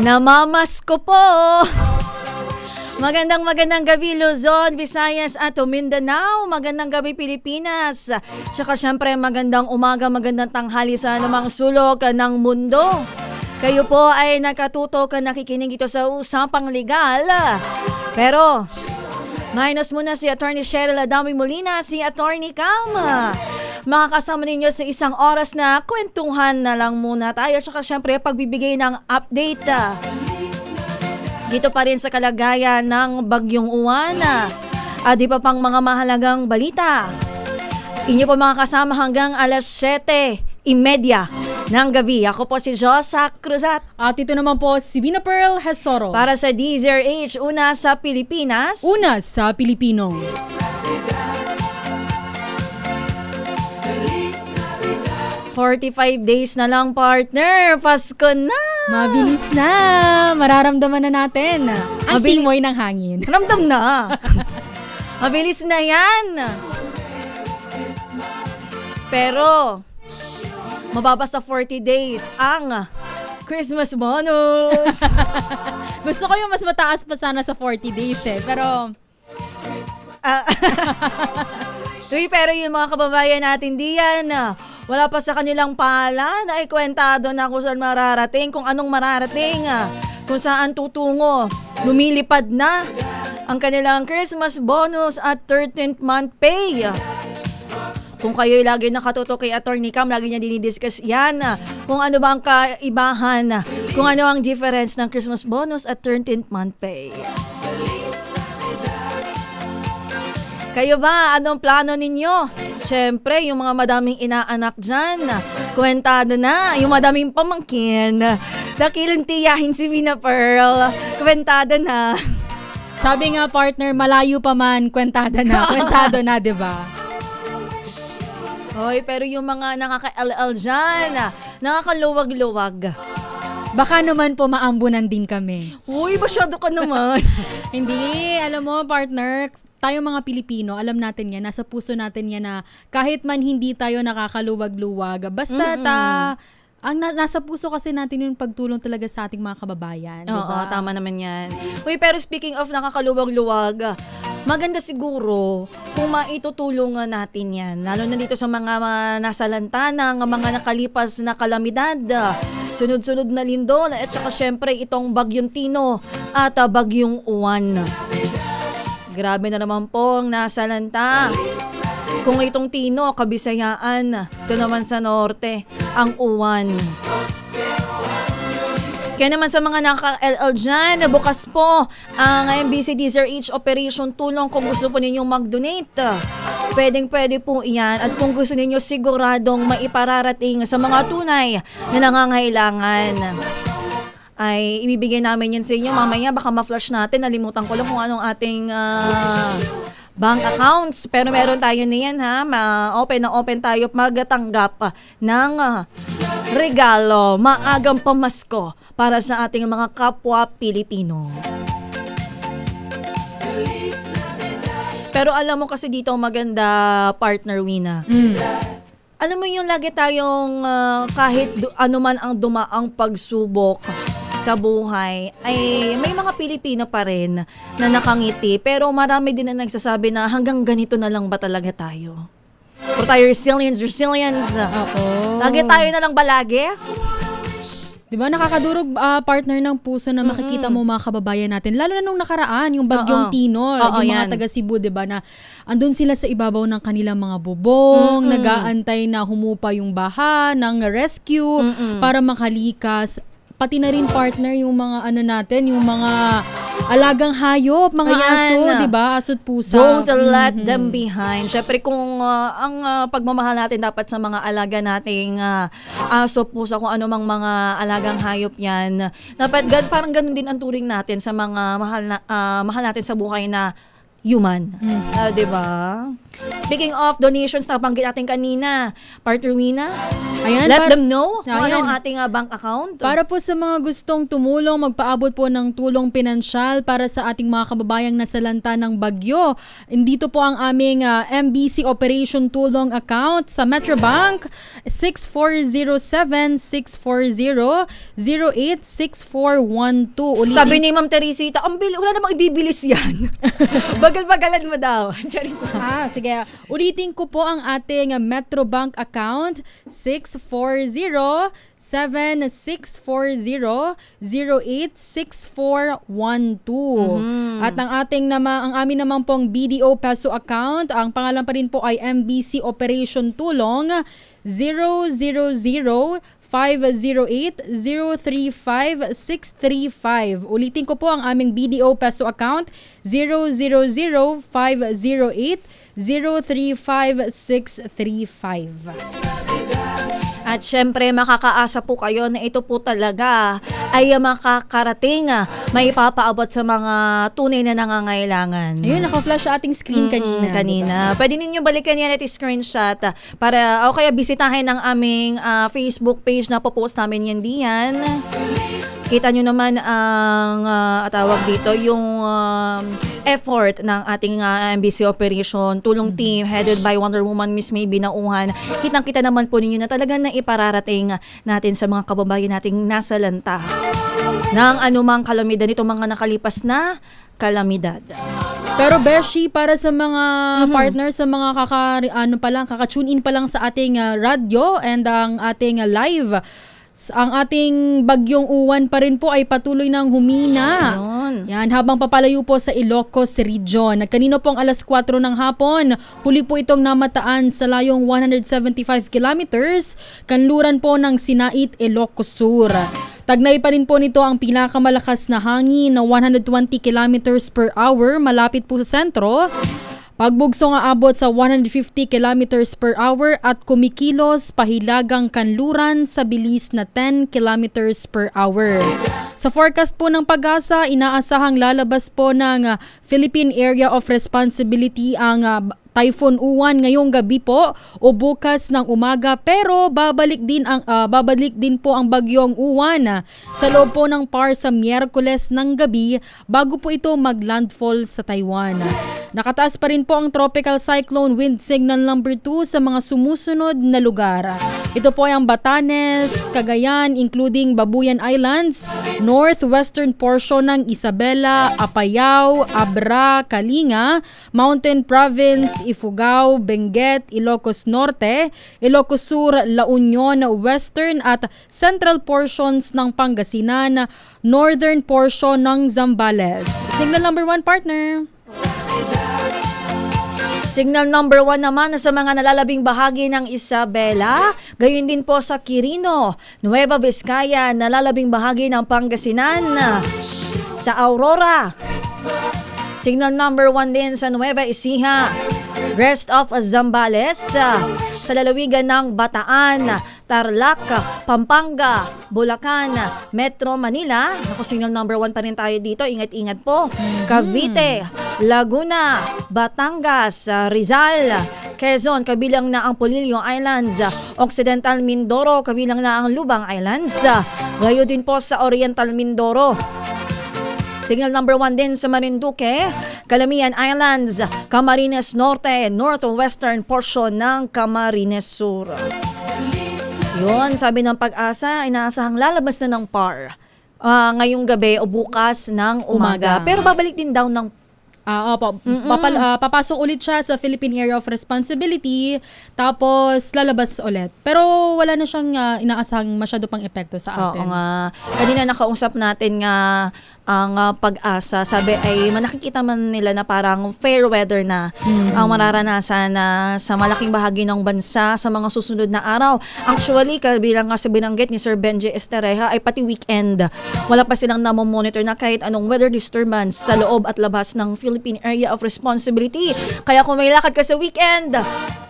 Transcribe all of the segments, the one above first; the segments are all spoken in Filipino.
Namamas ko po. Magandang gabi Luzon, Visayas at Mindanao. Magandang gabi Pilipinas. Tsaka syempre magandang umaga, magandang tanghali sa anumang sulok ng mundo. Kayo po ay nakatutok, nakikinig ito sa Usapang Legal. Pero minus muna si Attorney Cheryl Adami Molina, si Attorney Cam. Makakasama ninyo sa isang oras na kwentuhan na lang muna tayo. Tsaka syempre pagbibigay ng update dito pa rin sa kalagayan ng Bagyong Uwan. Di pa pang mga mahalagang balita. Inyo po makakasama hanggang alas 7:30 ng gabi. Ako po si Josa Cruzat. At ito naman po si Vina Pearl Hesoro. Para sa DZRH, una sa Pilipinas. Una sa Pilipino. "45 days na lang, partner. Pasko na. Mabilis na. Mararamdaman na natin ang simoy ng hangin. Ramdam na. Mabilis na yan. Pero mababa sa 40 days ang Christmas bonus. Gusto ko yung mas mataas pa sana sa 40 days Pero pero yung mga kababayan natin diyan, wala pa sa kanilang pahalan, ay kwentado na kung saan mararating, kung anong mararating, kung saan tutungo. Lumilipad na ang kanilang Christmas bonus at 13th month pay. Kung kayo'y lagi nakatutok kay Attorney Cam, lagi niya dinidiscuss yan. Kung ano ba ang kaibahan, kung ano ang difference ng Christmas bonus at 13th month pay. Kayo ba, anong plano ninyo? Siyempre, yung mga madaming inaanak dyan, kwentado na. Yung madaming pamangkin, dakilang tiyahin si Vina Pearl, kwentado na. Sabi nga partner, malayo pa man, kwentado na, diba? Hoy, pero yung mga nakaka-LL dyan, nakakaluwag-luwag. Baka naman po maambunan din kami. Uy, masyado ka naman. Hindi, alam mo partner, tayo mga Pilipino, alam natin yan, nasa puso natin yan na kahit man hindi tayo nakakaluwag-luwag, basta ang nasa puso kasi natin yung pagtulong talaga sa ating mga kababayan. Oo, diba? tama naman yan. Uy, pero speaking of nakakaluwag-luwag, maganda siguro kung maitutulungan natin yan. Lalo na dito sa mga nasalanta ng mga nakalipas na kalamidad, sunod-sunod na lindol, at saka syempre itong Bagyong Tino at Bagyong Uwan. Grabe na naman po ang nasalanta. Kung itong Tino, Kabisayaan, ito naman sa norte, ang Uwan. Kaya naman sa mga naka-LL dyan, bukas po ang MBC DZRH Operation Tulong kung gusto po ninyong mag-donate. Pwede po iyan. At kung gusto ninyo siguradong maipararating sa mga tunay na nangangailangan, ay ibibigay namin yan sa inyo. Mamaya baka ma-flash natin. Nalimutan ko lang kung anong ating bank accounts. Pero meron tayo niyan ha. Open tayo magtanggap ng regalo. Maagang pamasko para sa ating mga kapwa Pilipino. Pero alam mo kasi dito maganda, partner Wina. Alam mo yung lagi tayong kahit anuman ang dumaang pagsubok sa buhay, ay may mga Pilipino pa rin na nakangiti. Pero marami din na nagsasabi na hanggang ganito na lang ba talaga tayo? O tayo resilience. Oo. Lagi tayo na lang ba lagi? Diba, nakakadurog partner ng puso na makikita mo mga kababayan natin. Lalo na nung nakaraan, yung Bagyong Tino, yung mga taga Cebu, diba, na andun sila sa ibabaw ng kanilang mga bubong, nag-aantay na humupa yung baha, ng rescue, para makalikas. Pati na rin partner yung mga natin, yung mga alagang hayop, mga aso, diba? Aso't pusa. Don't let them behind. Syempre kung ang pagmamahal natin dapat sa mga alaga nating aso, pusa, kung anumang mga alagang hayop yan. Dapat parang ganun din ang turing natin sa mga mahal natin sa buhay na human. Diba? Speaking of donations, nabanggit natin kanina, Partner Wina, Ayan, let them know kung Ayan. ano ang ating bank account. Para po sa mga gustong tumulong, magpaabot po ng tulong pinansyal para sa ating mga kababayang nasalanta ng bagyo. Dito po ang aming MBC Operation Tulong account sa Metrobank 6407-640-086412. Sabi ni Ma'am Teresita, wala namang ibibilis yan. Bagal-bagalan mo daw. Charis na. Sige. Ulitin ko po ang ating Metrobank account 640-7640-086412. At ang amin naman pong BDO Peso account, ang pangalan pa rin po ay MBC Operation Tulong 000-508-035-635. Ulitin ko po ang aming BDO Peso account 000-508-035-635. At syempre, makakaasa po kayo na ito po talaga ay makakarating, may papaabot sa mga tunay na nangangailangan. Ayun, naka-flash sa ating screen kanina. Pwede ninyo balikan yan at screenshot para o kaya bisitahin ang aming Facebook page na popost namin yan diyan. Kita nyo naman ang tawag dito, yung effort ng ating MBC Operation Tulong Team headed by Wonder Woman Miss May Binauhan. Kitang-kita naman po ninyo na talagang naipararating natin sa mga kababayan nating nasa lanta ng anumang kalamidad nitong mga nakalipas na kalamidad. Pero Beshi, para sa mga partners, sa mga kaka-tune in pa lang sa ating radyo and ang ating live, ang ating bagyong Uwan pa rin po ay patuloy ng humina. Yan, habang papalayo po sa Ilocos Region. Kanino pong alas 4 ng hapon, huli po itong namataan sa layong 175 kilometers, kanluran po ng Sinait, Ilocos Sur. Tagnay pa rin po nito ang pinakamalakas na hangin na 120 kilometers per hour malapit po sa sentro. Pagbugso nga abot sa 150 kilometers per hour at kumikilos pahilagang kanluran sa bilis na 10 kilometers per hour. Sa forecast po ng Pag-asa, inaasahang lalabas po ng Philippine Area of Responsibility ang Typhoon Uwan ngayong gabi po o bukas ng umaga, pero babalik din po ang bagyong Uwan sa loob po ng PAR sa Miyerkules ng gabi bago po ito maglandfall sa Taiwan. Nakataas pa rin po ang tropical cyclone wind signal number 2 sa mga sumusunod na lugar. Ito po ay ang Batanes, Cagayan including Babuyan Islands, northwestern portion ng Isabela, Apayao, Abra, Kalinga, Mountain Province, Ifugao, Benguet, Ilocos Norte, Ilocos Sur, La Union, western at central portions ng Pangasinan, northern portion ng Zambales. Signal number 1, partner. Signal number 1 naman sa mga nalalabing bahagi ng Isabela, gayon din po sa Quirino, Nueva Vizcaya, nalalabing bahagi ng Pangasinan, sa Aurora. Signal number 1 din sa Nueva Ecija, rest of Zambales, sa lalawigan ng Bataan, Tarlac, Pampanga, Bulacan, Metro Manila. Ako, signal number 1 pa rin tayo dito. Ingat-ingat po. Cavite, Laguna, Batangas, Rizal, Quezon, kabilang na ang Polillo Islands, Occidental Mindoro, kabilang na ang Lubang Islands. Gayon din po sa Oriental Mindoro. Signal number 1 din sa Marinduque, Calamian Islands, Camarines Norte, northwestern portion ng Camarines Sur. Yun, sabi ng Pag-asa, inaasahang lalabas na ng PAR ngayong gabi o bukas ng umaga. Pero babalik din daw ng papasok ulit siya sa Philippine Area of Responsibility, tapos lalabas ulit. Pero wala na siyang inaasahang masyado pang epekto sa atin. Oo nga. Kanina nakausap natin nga ang Pag-asa. Sabi ay nakikita man nila na parang fair weather na ang mararanasan sa malaking bahagi ng bansa sa mga susunod na araw. Actually, kabilang nga sa binanggit ni Sir Benji Estereja ay pati weekend. Wala pa silang namomonitor na kahit anong weather disturbance sa loob at labas ng Philippine Area of Responsibility. Kaya kung may lakad ka sa weekend,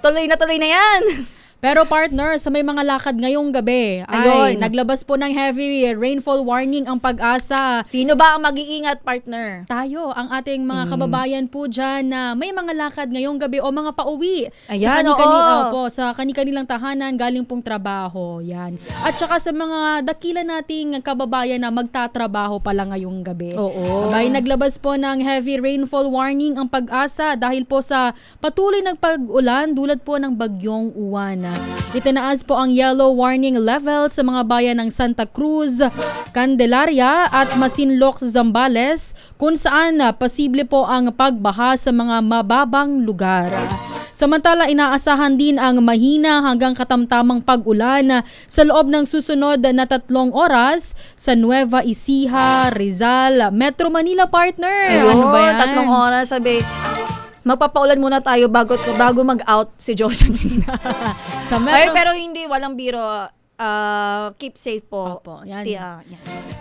tuloy na yan. Pero partner, sa may mga lakad ngayong gabi, ay Ayun. naglabas po ng heavy rainfall warning ang Pag-asa. Sino ba ang mag-iingat, partner? Tayo, ang ating mga kababayan po dyan na may mga lakad ngayong gabi o mga pauwi Ayan, sa kani-kanilang tahanan galing pong trabaho. Yan. At saka sa mga dakila nating kababayan na magtatrabaho pala ngayong gabi. Oo. Abay, naglabas po ng heavy rainfall warning ang Pag-asa dahil po sa patuloy ng pag-ulan dulot po ng bagyong Uwan. Itinaas po ang yellow warning level sa mga bayan ng Santa Cruz, Candelaria at Masinloc, Zambales kung saan posible po ang pagbaha sa mga mababang lugar. Samantala, inaasahan din ang mahina hanggang katamtamang pag-ulan sa loob ng susunod na 3 oras sa Nueva Ecija, Rizal, Metro Manila, partner. Ayun, Ano ba yan? 3 oras, sabi. Magpapaulan muna tayo bago mag-out si Josephine. Sa Ay, Metro, pero hindi, walang biro. Keep safe po. Opo, yan. Yan.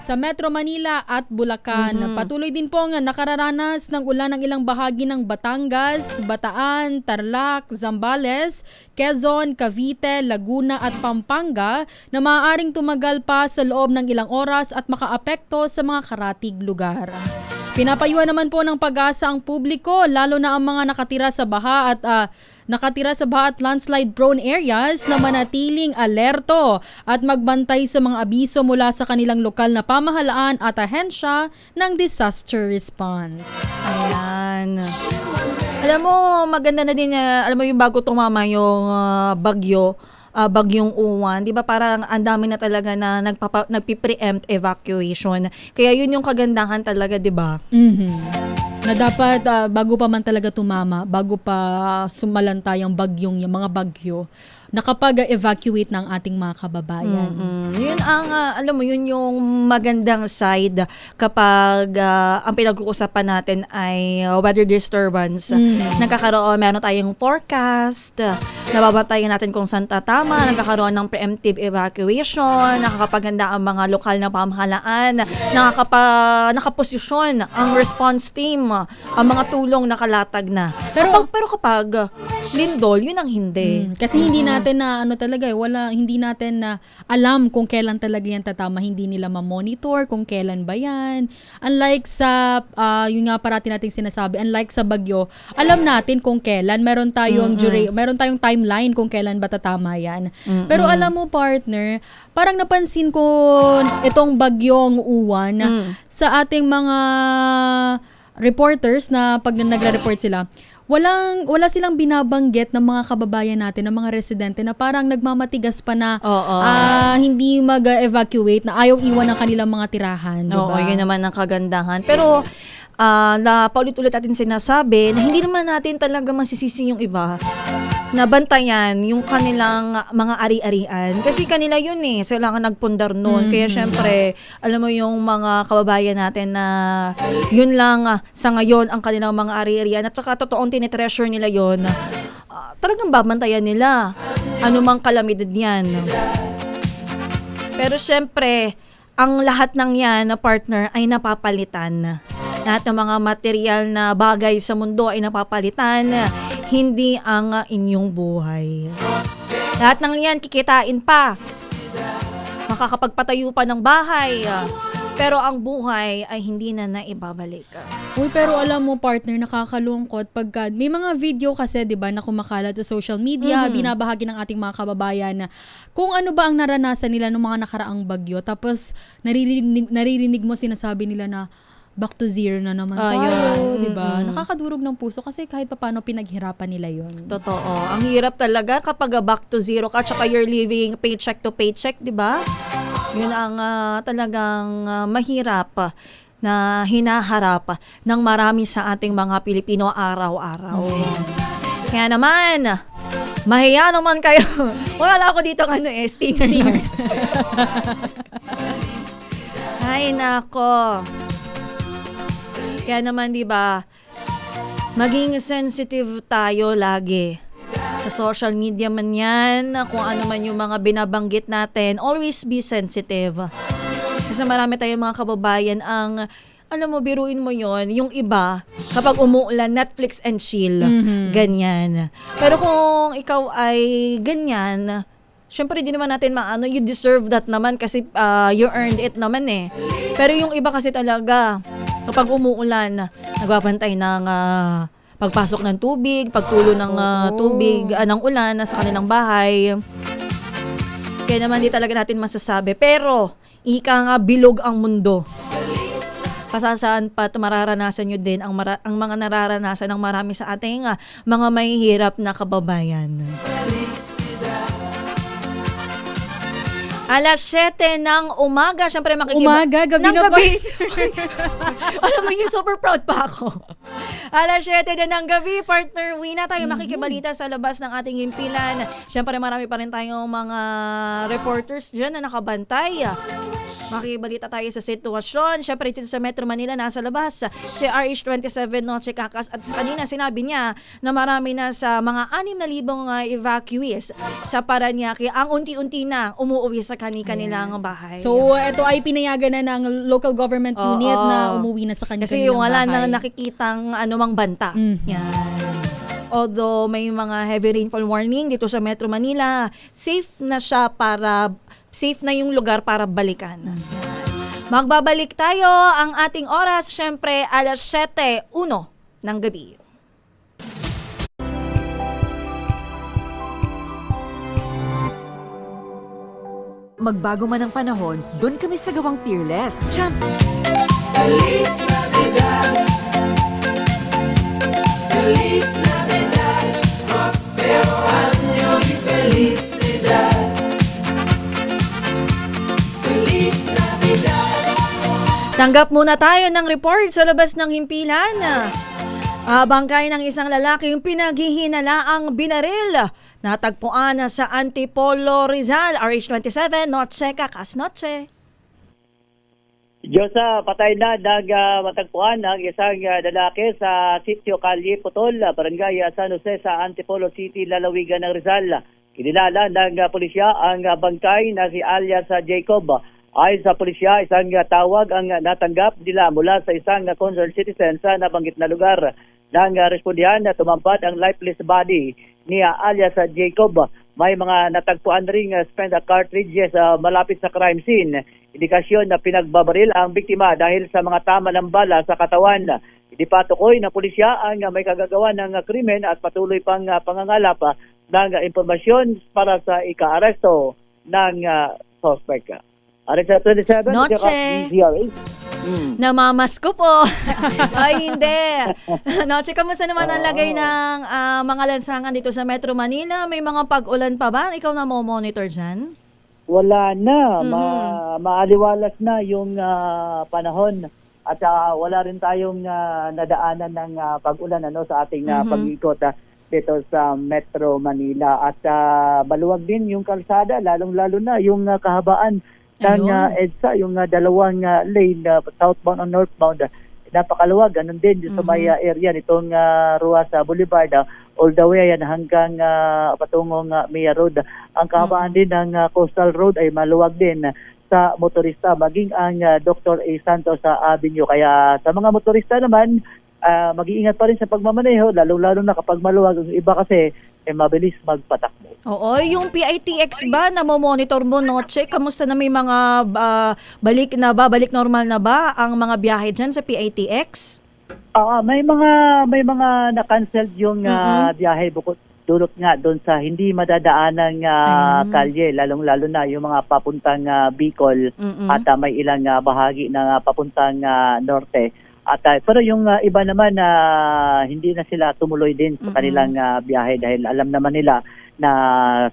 Sa Metro Manila at Bulacan, patuloy din pong nakararanas ng ulan ng ilang bahagi ng Batangas, Bataan, Tarlac, Zambales, Quezon, Cavite, Laguna at Pampanga na maaaring tumagal pa sa loob ng ilang oras at makaapekto sa mga karatig lugar. Pinapayuhan naman po ng Pag-asa ang publiko, lalo na ang mga nakatira sa baha at landslide prone areas na manatiling alerto at magbantay sa mga abiso mula sa kanilang lokal na pamahalaan at ahensya ng disaster response. Ayan. Alam mo, maganda na din, alam mo yung bago tumama yung bagyong Uwan, di ba parang ang dami na talaga na nagpi-preempt evacuation. Kaya yun yung kagandahan talaga, di ba? Na dapat bago pa man talaga tumama, bago pa sumalanta yung mga bagyo, nakapag-evacuate ng ating mga kababayan. Yun ang, alam mo, yun yung magandang side kapag ang pinag-uusapan natin ay weather disturbance. Meron tayong forecast, nababantayan natin kung saan tatama, nagkakaroon ng preemptive evacuation, nakakapaganda ang mga lokal na pamahalaan, nakaposisyon ang response team, ang mga tulong nakalatag na. Pero kapag lindol, yun ang hindi. Kasi hindi natin na hindi natin na alam kung kailan talaga yan tatama, hindi nila ma-monitor kung kailan ba yan. Unlike sa yung nga parati nating sinasabi, unlike sa bagyo, alam natin kung kailan, meron tayong timeline kung kailan ba tatama yan. Pero alam mo, partner, parang napansin ko itong bagyong Uwan sa ating mga reporters na pag nagre-report sila, wala silang binabanggit ng mga kababayan natin, ng mga residente na parang nagmamatigas pa na hindi mag-evacuate, na ayaw iwan ng kanilang mga tirahan. Diba? Oo, yun naman ang kagandahan. Pero na paulit-ulit natin sinasabi na hindi naman natin talaga masisisi yung iba na bantayan yung kanilang mga ari-arian. Kasi kanila yun sila nga nagpundar noon. Kaya syempre, alam mo yung mga kababayan natin na yun lang sa ngayon ang kanilang mga ari-arian. At saka totoong tinitreasure nila yun. Talagang babantayan nila. Ano mang kalamidad yan. Pero syempre, ang lahat ng yan na partner ay napapalitan. Lahat ng mga material na bagay sa mundo ay napapalitan. Hindi ang inyong buhay. Lahat ng yan kikitain pa. Makakapagpatayo pa ng bahay. Pero ang buhay ay hindi na naibabalik. Uy, pero alam mo, partner, nakakalungkot pagka may mga video kasi, 'di ba, na kumakalat sa social media, binabahagi ng ating mga kababayan na kung ano ba ang naranasan nila ng mga nakaraang bagyo. Tapos naririnig mo sinasabi nila na back to zero na naman tayo, di ba? Nakakadurog ng puso kasi kahit paano pinaghirapan nila yon. Totoo. Ang hirap talaga kapag back to zero ka tsaka you're living paycheck to paycheck, di ba? Yun ang talagang mahirap na hinaharap ng marami sa ating mga Pilipino araw-araw. Kaya naman, mahiya naman kayo. Wala ako dito stingers. Ay, nako. Kaya naman, di ba, maging sensitive tayo lagi. Sa social media man yan, kung ano man yung mga binabanggit natin, always be sensitive. Kasi marami tayong mga kababayan ang Alam mo, biruin mo yon, yung iba, kapag umuulan, Netflix and chill. Ganyan. Pero kung ikaw ay ganyan, syempre di naman natin maano, you deserve that naman kasi you earned it naman eh. Pero yung iba kasi talaga, kapag umuulan, nagbabantay ng pagpasok ng tubig, pagtulo ng tubig, ng ulan sa kanilang bahay. Kaya naman di talaga natin masasabi. Pero, ika nga, bilog ang mundo. Pasasaan pa at mararanasan nyo din ang mga nararanasan ng marami sa ating mga mahihirap na kababayan. Alas 7 ng umaga, syempre Umaga, gabi na ba? Alam mo yun, super proud pa ako. Alas 7 na ng gabi, partner Wina, tayo makikibalita sa labas ng ating himpilan. Syempre marami pa rin tayong mga reporters dyan na nakabantay. Makikibalita tayo sa sitwasyon. Syempre dito sa Metro Manila, nasa labas si RH27 Noche Cacas at kanina sinabi niya na marami na sa mga 6,000 evacuees sa Parañaque ang unti-unti na umuwi sa kanilang bahay. So, ito ay pinayagan na ng local government unit na umuwi na sa kanilang kasi yung wala na nakikitang anumang banta. Yan. Although may mga heavy rainfall warning dito sa Metro Manila, safe na yung lugar para balikan. Magbabalik tayo, ang ating oras, syempre, alas 7:01 ng gabi. Magbago man ang panahon, doon kami sa gawang Peerless. Feliz Navidad, Feliz Navidad, prospero año y felicidad. Feliz Navidad. Tanggap muna tayo ng report sa labas ng himpilan. Bangkay ng isang lalaki yung pinaghihinalaang binaril. Natagpuan sa Antipolo, Rizal, RH27, Noche Cacas Noche. Diyosa, patay na matagpuan ang isang lalaki sa Sitio Calle Putol, Barangay San Jose sa Antipolo City, lalawigan ng Rizal. Kinilala ng pulisya ang bangkay na si alias Jacob. Ayon sa pulisya, isang tawag ang natanggap nila mula sa isang concerned citizen sa nabanggit na lugar. Nang respondihan na tumampad ang lifeless body ni alias Jacob, may mga natagpuan ring spent cartridges malapit sa crime scene. Indikasyon na pinagbabaril ang biktima dahil sa mga tama ng bala sa katawan. Hindi pa tukoy na pulisya ang may kagagawa ng krimen at patuloy pang pangangalap ng impormasyon para sa ika-aresto ng suspect. Arisa 27, Noche. Namamas ko po. Ay, hindi. Noche, kamusta naman ang lagay ng mga lansangan dito sa Metro Manila? May mga pag-ulan pa ba? Ikaw na mo monitor dyan? Wala na. Maaliwalas na yung panahon. At wala rin tayong nadaanan ng pag-ulan sa ating pag-ikot dito sa Metro Manila. At maluwag din yung kalsada, lalong-lalo na yung kahabaan ng EDSA, yung dalawang lane, southbound and northbound, napakaluwag. Ganun din sa may area nitong Ruasa Boulevard, all the way yan hanggang patungong Mia Road. Ang kahabaan din ng Coastal Road ay maluwag din sa motorista, maging ang Dr. A. Santos sa Avenue. Kaya sa mga motorista naman, mag-iingat pa rin sa pagmamaneho, lalo-lalo na kapag maluwag. Yung iba kasi mabilis magpatakbo. Oo, yung PITX ba na monitor mo, Noche? Kamusta na, may mga balik normal na ba ang mga biyahe dyan sa PITX? May mga na-cancelled yung biyahe bukod dulot nga doon sa hindi madadaanang kalye, lalong-lalo na yung mga papuntang Bicol at may ilang bahagi na papuntang norte. At pero yung iba naman hindi na sila tumuloy din sa kanilang biyahe dahil alam naman nila na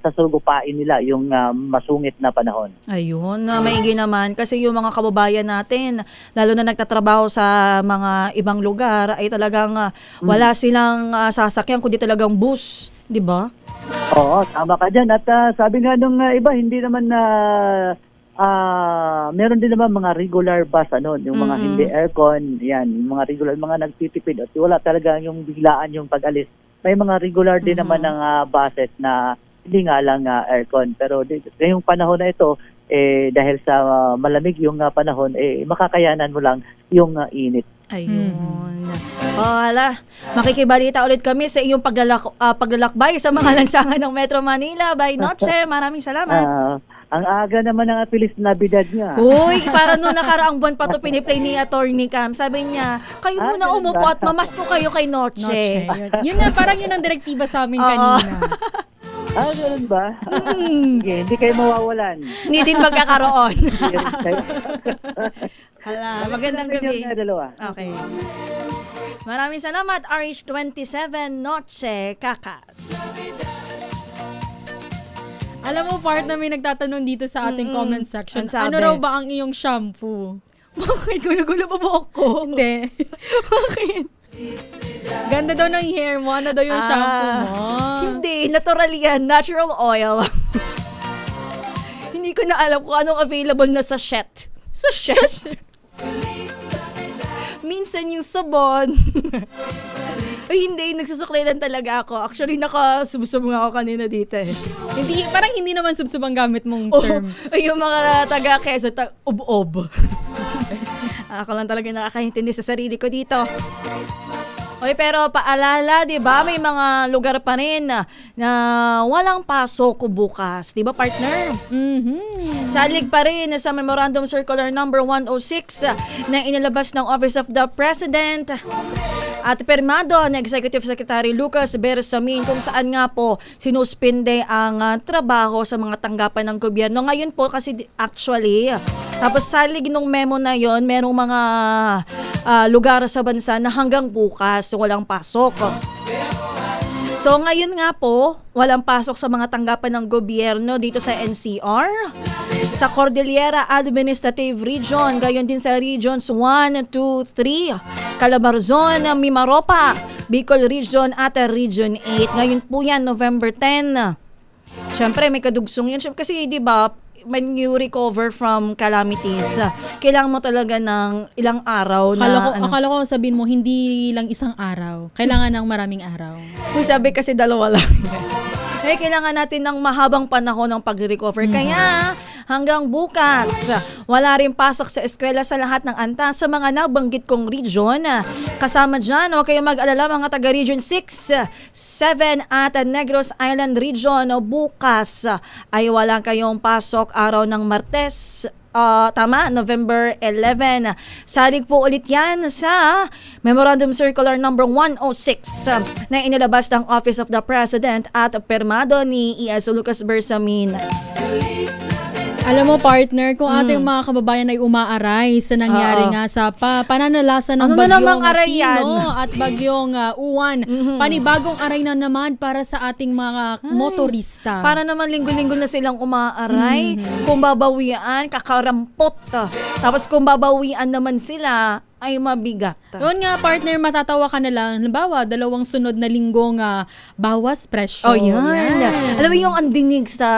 sasugupain nila yung masungit na panahon. Ayun, maigi naman kasi yung mga kababayan natin, lalo na nagtatrabaho sa mga ibang lugar, ay talagang wala silang sasakyan kundi talagang bus, di ba? Oo, tama ka dyan. At sabi nga nung iba, hindi naman meron din naman mga regular bus, yung mga hindi aircon, yan, yung mga regular, mga nagtitipid at wala talaga yung biglaan yung pag-alis. May mga regular din naman ng buses na hindi nga lang aircon. Pero ngayong panahon na ito, dahil sa malamig yung panahon, makakayanan mo lang yung init. Ayun. Hala, makikibalita ulit kami sa iyong paglalakbay sa mga lansangan ng Metro Manila by Noche. Maraming salamat. Ang aga naman ng Feliz Navidad niya. Uy, para nung nakaraang buwan pa to piniplay ni Attorney Cam. Sabi niya, kayo muna ganun umupo ba? at mamasko kayo kay Noche. Noche. Yun nga, parang yun ang direktiba sa amin Oo. kanina. Ganun ba? Sige, hindi kayo mawawalan. Hindi din magkakaroon. Kayo. Hala, magandang gabi. Yung dalawa. Okay. Maraming salamat, RH27 Noche Kakas. Alam mo, part na may nagtatanong dito sa ating comment section. Ang sabi? Ano raw ba ang iyong shampoo? Bakit? Gulo-gulo pa ba ako? Hindi. Bakit? Ganda daw ng hair mo. Ano daw yung shampoo mo? Hindi, natural yan. Natural oil. Hindi ko na alam kung anong available na sachet. Sachet? Minsan yung sabon. Ay, hindi. Nagsusuklay lang talaga ako. Actually, nakasubsob nga ako kanina dito eh. Hindi, parang hindi naman subsubang gamit mong Oh, term. ay, yung mga taga-Quezon, ub-ob. Ako lang talaga nakakaintindi sa sarili ko dito. Oy, pero paalala, 'di ba? May mga lugar pa rin na walang pasok bukas, 'di ba, partner? Mhm. Salig pa rin sa Memorandum Circular number 106 na inilabas ng Office of the President at pirmado ni Executive Secretary Lucas Bersamin kung saan nga po sinuspinde ang trabaho sa mga tanggapan ng gobyerno. Ngayon po kasi actually, tapos salig nung memo na yon, merong mga lugar sa bansa na hanggang bukas walang pasok. So ngayon nga po, walang pasok sa mga tanggapan ng gobyerno dito sa NCR, sa Cordillera Administrative Region, gayon din sa Regions 1, 2, 3, Calabarzon, Mimaropa, Bicol Region at Region 8. Ngayon po yan, November 10. Siyempre, may kadugsong yan. Siyempre, kasi di ba, when you recover from calamities, kailangan mo talaga ng ilang araw na... Akala ko sabihin mo, hindi lang isang araw. Kailangan ng maraming araw. Kung sabi kasi dalawa lang. Kailangan natin ng mahabang panahon ng pag-recover. Kaya hanggang bukas, wala rin pasok sa eskwela sa lahat ng antas sa mga nabanggit kong region. Kasama dyan, huwag kayong mag-alala mga taga-Region 6, 7 at Negros Island Region. Bukas ay wala kayong pasok araw ng Martes. Tama, November 11. Salig po ulit yan sa Memorandum Circular number 106 na inilabas ng Office of the President at permado ni E.S. Lucas Bersamin. Alam mo, partner, kung ating mga kababayan ay umaaray sa nangyari nga sa pananalasa ng Ano na namang bagyong aray yan? Tino at bagyong Uwan, panibagong aray na naman para sa ating mga motorista. Para naman linggo-linggo na silang umaaray. Kung babawian, kakarampot. Tapos kung babawian naman sila, ay mabigat. Doon nga, partner, matatawa ka na lang. Halimbawa, 2 sunod na linggong bawas presyo. Oh, yan. Alam mo yung ang dinig sa,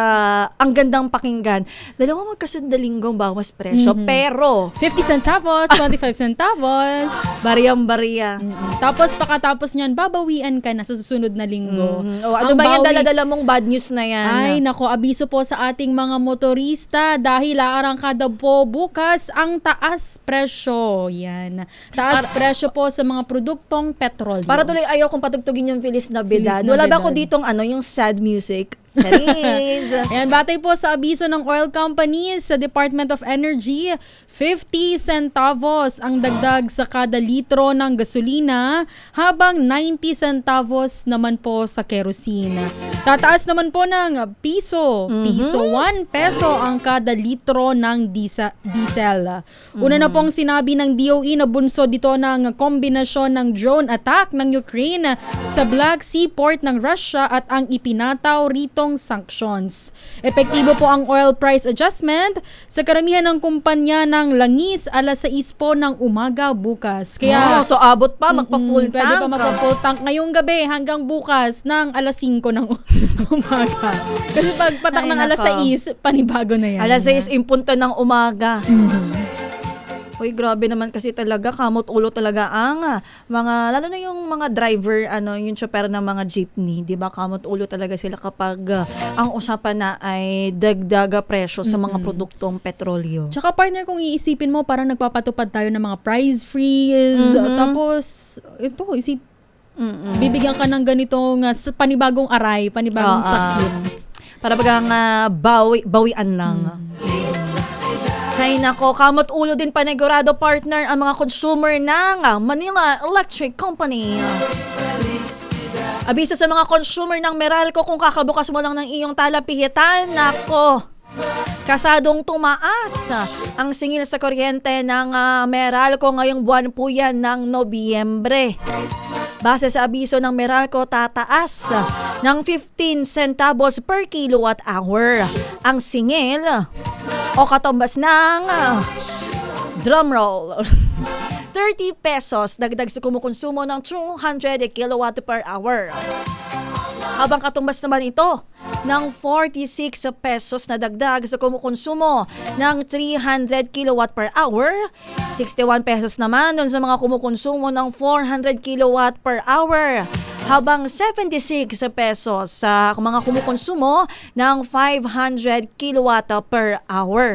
ang gandang pakinggan, 2 magkasundalinggong bawas presyo, pero 50 centavos, 25 centavos. bariyang-bariya. Tapos, pakatapos niyan, babawian ka na sa susunod na linggo. Ano Ang ba yan, bawi- dala-dala mong bad news na yan? Ay, nako, abiso po sa ating mga motorista dahil aarangkada po bukas ang taas presyo. Yan. Taas presyo po sa mga produktong petrolyo. Para tuloy ayaw kong patugtugin yung Feliz Navidad. Feliz Wala ba Navidad. ako ditong yung sad music? Charis! Ayan, batay po sa abiso ng oil companies sa Department of Energy, 50 centavos ang dagdag sa kada litro ng gasolina, habang 90 centavos naman po sa kerosene. Tataas naman po ng piso, 1 peso ang kada litro ng diesel. Una na pong sinabi ng DOE na bunso dito ng kombinasyon ng drone attack ng Ukraine sa Black Sea port ng Russia at ang ipinataw ritong sanctions. Epektibo po ang oil price adjustment sa karamihan ng kumpanya ng langis alas 6 po ng umaga bukas. Kaya So abot pa, magpa-full tank. pwede pa magpa-full tank ngayong gabi hanggang bukas ng alas 5 ng umaga. Kasi pag patak Ay, ng alas nako. 6, panibago na yan. Alas 6 impunto ng umaga. Uy, grabe naman kasi talaga, kamot ulo talaga ang mga, lalo na yung mga driver, yung chopper ng mga jeepney, di ba? Kamot ulo talaga sila kapag ang usapan na ay dagdaga presyo sa mga produktong petrolyo. Tsaka partner, kung iisipin mo, parang nagpapatupad tayo ng mga price freeze. Tapos, ito, bibigyan ka ng ganitong panibagong aray, panibagong sakit. Para bagang bawian lang. Ay nako, kamot ulo din panigurado partner ang mga consumer ng Manila Electric Company. Abiso sa mga consumer ng Meralco, kung kakabukas mo lang ng iyong talapihitan, nako, kasadong tumaas ang singil sa kuryente ng Meralco ngayong buwan po yan ng Nobyembre. Base sa abiso ng Meralco, tataas ng 15 centavos per kilowatt hour ang singil o katumbas ng drumroll 30 pesos dagdag sa kumukonsumo ng 200 kilowatt per hour. Habang katumbas naman ito ng 46 pesos na dagdag sa kumukonsumo ng 300 kilowatt per hour, 61 pesos naman dun sa mga kumukonsumo ng 400 kilowatt per hour, habang 76 pesos sa mga kumukonsumo ng 500 kilowatt per hour.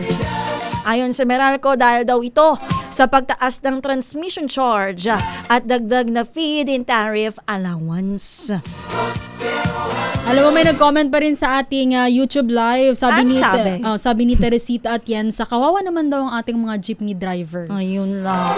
Ayon sa Meralco, dahil daw ito sa pagtaas ng transmission charge at dagdag na feed-in tariff allowance. Alam mo, may nag-comment pa rin sa ating YouTube live. Sabi ni Teresita Atienza, kawawa naman daw ang ating mga jeepney drivers. Ayun lang.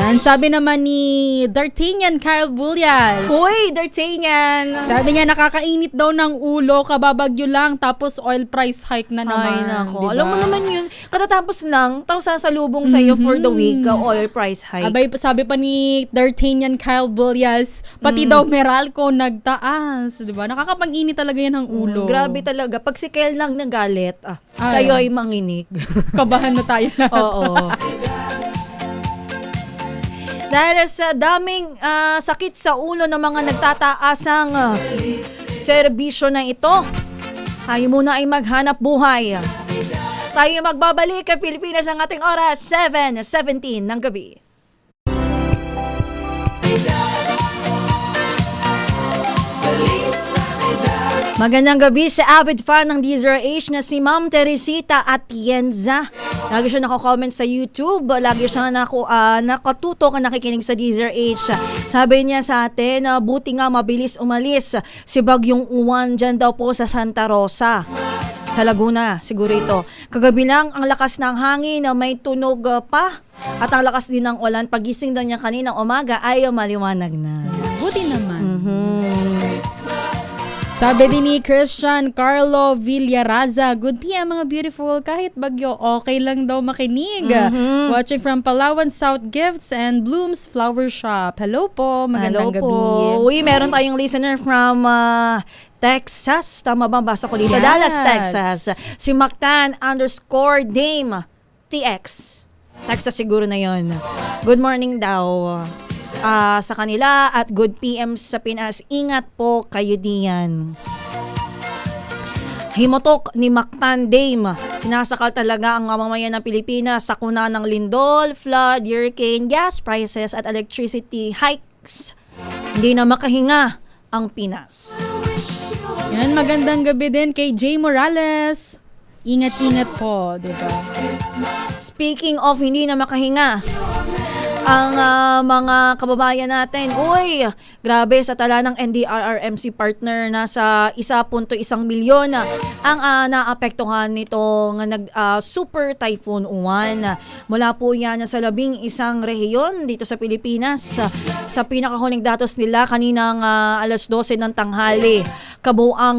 Yan, sabi naman ni D'Artagnan Kyle Bullias. Uy, D'Artagnan! Sabi niya, nakakainit daw ng ulo, kababagyo lang, tapos oil price hike na naman. Ay, nako. Diba? Alam mo naman yun, katatapos lang, tapos sasalubong sa'yo for the week, oil price hike. Abay, sabi pa ni D'Artagnan Kyle Bullias, pati daw Meralco nagtaas. Diba? Nakakapag-init talaga yan ang ulo. Grabe talaga. Pag si Kel lang nagalit, kayo ay manginig. Kabahan na tayo lahat. Oo. Dahil sa daming sakit sa ulo ng mga nagtataasang serbisyo na ito, tayo muna ay maghanap buhay. Tayo magbabalik kay Pilipinas ang ating oras, 7:17 ng gabi. Magandang gabi sa avid fan ng DZRH na si Ma'am Teresita Atienza. Lagi siya nako-comment sa YouTube, lagi siya nakatutok na nakikinig sa DZRH. Sabi niya sa atin, buti nga mabilis umalis si Bagyong Uwan dyan daw po sa Santa Rosa. Sa Laguna, siguro ito. Kagabi lang, ang lakas ng hangin na may tunog pa at ang lakas din ng ulan. Pagising daw niya kaninang umaga ay maliwanag na. Buti naman. Sabi din ni Christian Carlo Villaraza, good PM mga beautiful, kahit bagyo, okay lang daw makinig. Watching from Palawan South Gifts and Blooms Flower Shop. Hello po, magandang gabi. Uy, meron tayong listener from Texas. Tama ba? Basa ko dito. Yes. Dallas, Texas. Si Mactan_Dame TX. Texas siguro na yon. Good morning daw sa kanila at good PM sa Pinas. Ingat po kayo diyan. Himotok ni Mactan Dame. Sinasakal talaga ang mamamayan ng Pilipinas sa kuna ng lindol, flood, hurricane, gas prices at electricity hikes. Hindi na makahinga ang Pinas. Yan, magandang gabi din kay Jay Morales. Ingat-ingat po, diba? Speaking of hindi na makahinga, ang mga kababayan natin, uy, grabe sa tala ng NDRRMC partner, nasa 1.1 milyon ang naapektuhan nitong Super Typhoon Uwan. Mula po yan sa 11 rehiyon dito sa Pilipinas. Sa pinakahuling datos nila kaninang alas 12 ng tanghali, kabuang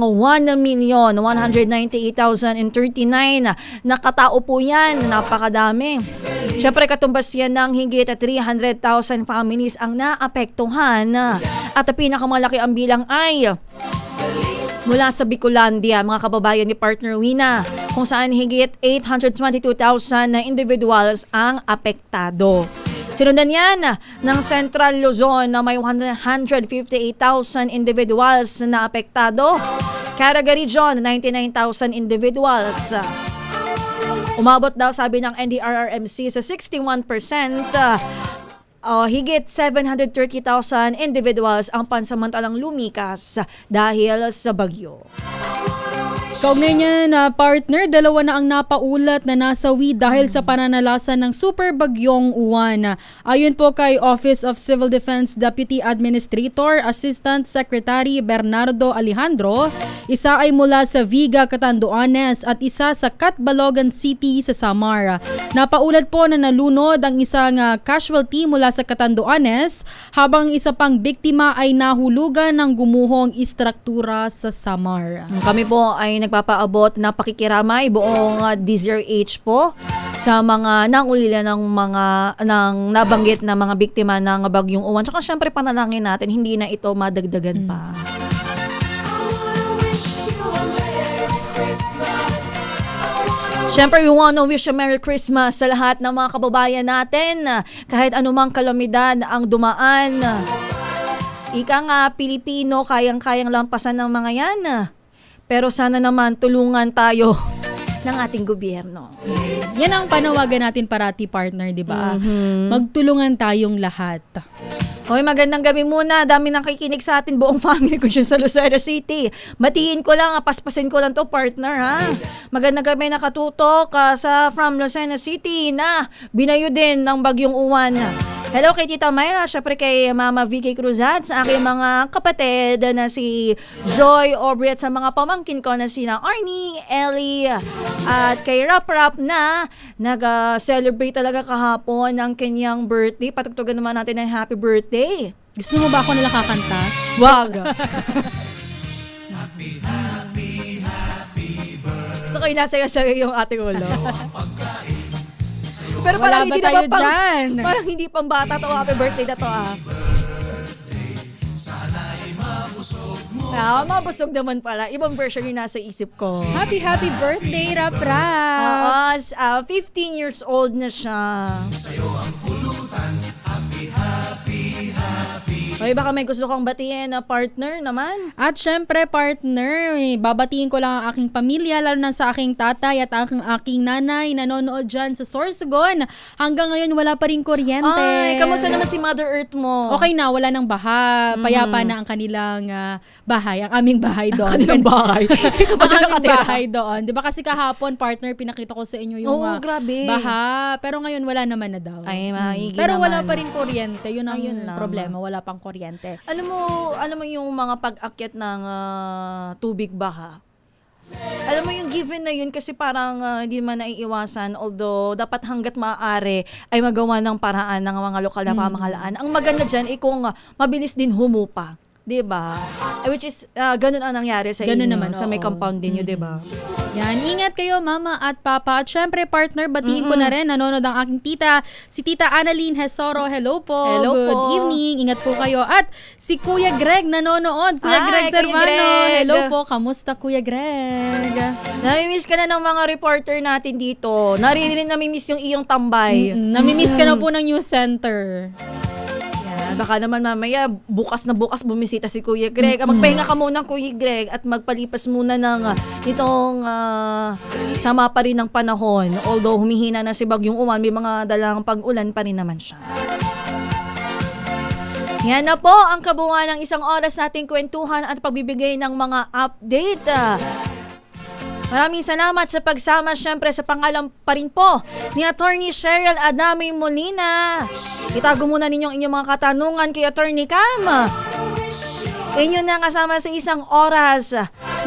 1,198,039 na katao po yan. Napakadami. Siyempre katumbas yan ng higit 300,000 families ang naapektuhan at pinakamalaki ang bilang ay mula sa Bicolandia, mga kababayan ni Partner Wina, kung saan higit 822,000 na individuals ang apektado. Sinundan yan ng Central Luzon na may 158,000 individuals na apektado. Caraga Region, 99,000 individuals. Umabot daw, sabi ng NDRRMC, sa 61%. Higit 730,000 individuals ang pansamantalang lumikas dahil sa bagyo. Kaugnay niya na partner, 2 na ang napaulat na nasawi dahil sa pananalasan ng super bagyong Uwan. Ayon po kay Office of Civil Defense Deputy Administrator Assistant Secretary Bernardo Alejandro, isa ay mula sa Viga, Catanduanes at isa sa Catbalogan City sa Samar. Napaulat po na nalunod ang isang casualty mula sa Catanduanes habang isa pang biktima ay nahulugan ng gumuhong istruktura sa Samar. Kami po ay nagpapaabot na pakikiramay buong DZRH po sa mga nangulila ng nabanggit na mga biktima ng bagyong Uwan. Tsaka syempre panalangin natin hindi na ito madagdagan pa. Syempre, we wanna wish a Merry Christmas sa lahat ng mga kababayan natin. Kahit anumang kalamidad ang dumaan. Ika nga, Pilipino, kayang-kayang lampasan ng mga yan. Pero sana naman tulungan tayo ng ating gobyerno. Yan ang panawagan natin parati, partner, di ba? Magtulungan tayong lahat. Hoy, magandang gabi muna. Dami nang kikinig sa atin, buong family ko dyan sa Lucena City. Matiin ko lang, paspasin ko lang to, partner, ha? Magandang gabi, nakatutok from Lucena City na binayo din ng bagyong Uwan. Hello kay Tita Myra, syempre kay Mama Vicky Cruzat, sa aking mga kapatid na si Joy, Aubrey at sa mga pamangkin ko na sina Arnie, Ellie at kay Rap na nag-celebrate talaga kahapon ng kanyang birthday. Patugtugan naman natin ng happy birthday. Gusto mo ba ako na kakanta? Wag! Gusto ko inasayo-sayo yung ating ulo. Pero Wala parang ba hindi tayo naman dyan? parang hindi pang bata to, happy birthday na to mabusog naman pala. Ibang version yung nasa isip ko. Happy birthday, Rap. 15 years old na siya. Ay, baka may gusto kang batiin na partner naman. At syempre, partner, babatiin ko lang ang aking pamilya, lalo na sa aking tatay at aking nanay, nanonood dyan sa Sorsogon. Hanggang ngayon, wala pa rin kuryente. Ay, kamusta naman si Mother Earth mo? Okay na, wala nang baha. Payapa na ang kanilang bahay, ang aming bahay doon. Kanilang bahay? Ang aming bahay doon. Di ba kasi kahapon, partner, pinakita ko sa inyo yung grabe. baha. Pero ngayon, wala naman na daw. Ay, maigi Pero wala naman. pa rin kuryente. Yun ang Ayun lang. problema. Wala pang kuryente. Alam mo yung mga pag-akyat ng tubig baha. Alam mo yung given na yun kasi parang hindi man naiiwasan, although dapat hanggat maaari ay magawa ng paraan ng mga lokal na pamahalaan. Ang maganda dyan ay kung mabilis din humupa. Diba? Which is, ganun ang nangyari sa Ganun inyo, naman, sa may oo. compound ninyo, diba? Yan, ingat kayo mama at papa. At syempre partner, batiin ko na rin, nanonood ang aking tita, si Tita Annalyn Hesoro. Hello po. Hello Good po. evening. Ingat po kayo. At si Kuya Greg nanonood. Kuya Hi, Greg Kuya Servano. Greg. Hello po. Kamusta Kuya Greg? Namimiss ka na ng mga reporter natin dito. Namimiss yung iyong tambay. Namimiss ka na po ng news center. Baka naman mamaya bukas na bukas bumisita si Kuya Greg. Magpahinga ka muna Kuya Greg at magpalipas muna ng itong sama pa rin ng panahon. Although humihina na si Bagyong Uwan, may mga dalang pag-ulan pa rin naman siya. Yan na po ang kabuuan ng isang oras nating kwentuhan at pagbibigay ng mga update. Maraming salamat sa pagsama syempre sa pangalan pa rin po ni Attorney Cheryl Adame Molina. Itago muna ninyong inyong mga katanungan kay Attorney Cam. Inyo na kasama sa isang oras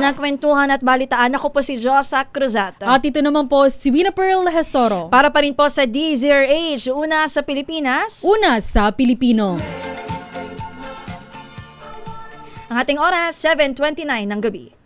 na kwentuhan at balitaan. Ako po si Josa Cruzat. At ito naman po si Wina Pearl Hesoro. Para pa rin po sa DZRH, una sa Pilipinas. Una sa Pilipino. Ang ating oras, 7:29 ng gabi.